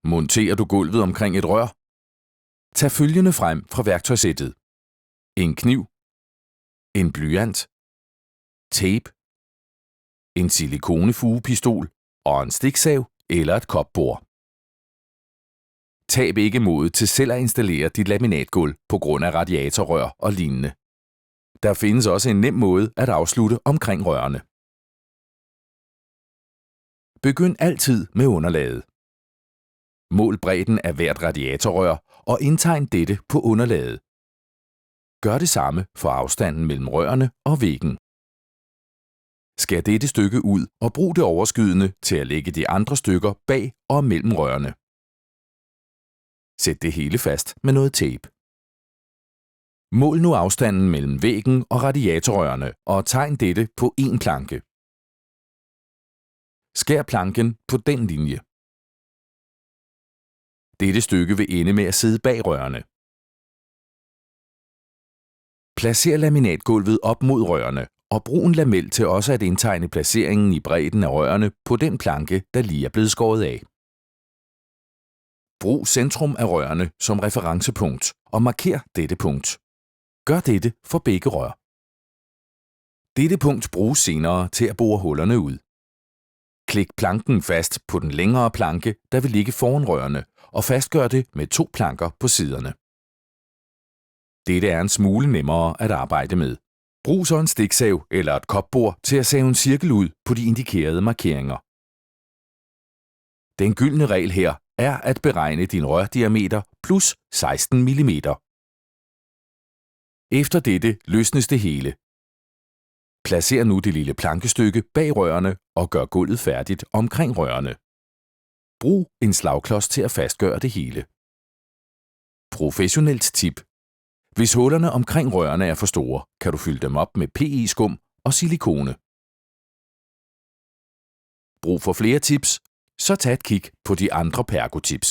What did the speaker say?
Monterer du gulvet omkring et rør? Tag følgende frem fra værktøjssættet: en kniv, en blyant, tape, en silikonefugepistol og en stiksav eller et kopbord. Tab ikke modet til selv at installere dit laminatgulv på grund af radiatorrør og lignende. Der findes også en nem måde at afslutte omkring rørene. Begynd altid med underlaget. Mål bredden af hvert radiatorrør og indtegn dette på underlaget. Gør det samme for afstanden mellem rørene og væggen. Skær dette stykke ud og brug det overskydende til at lægge de andre stykker bag og mellem rørene. Sæt det hele fast med noget tape. Mål nu afstanden mellem væggen og radiatorrørene og tegn dette på en planke. Skær planken på den linje. Dette stykke vil ende med at sidde bag rørene. Placer laminatgulvet op mod rørene og brug en lamel til også at indtegne placeringen i bredden af rørene på den planke, der lige er blevet skåret af. Brug centrum af rørene som referencepunkt og marker dette punkt. Gør dette for begge rør. Dette punkt bruges senere til at bore hullerne ud. Klik planken fast på den længere planke, der vil ligge foran rørene, og fastgør det med 2 planker på siderne. Dette er en smule nemmere at arbejde med. Brug så en stiksav eller et kopbord til at save en cirkel ud på de indikerede markeringer. Den gyldne regel her er at beregne din rørdiameter plus 16 mm. Efter dette løsnes det hele. Placer nu det lille plankestykke bag rørene og gør gulvet færdigt omkring rørene. Brug en slagklods til at fastgøre det hele. Professionelt tip: hvis hullerne omkring rørene er for store, kan du fylde dem op med PE-skum og silikone. Brug for flere tips, så tag et kig på de andre Pergo-tips.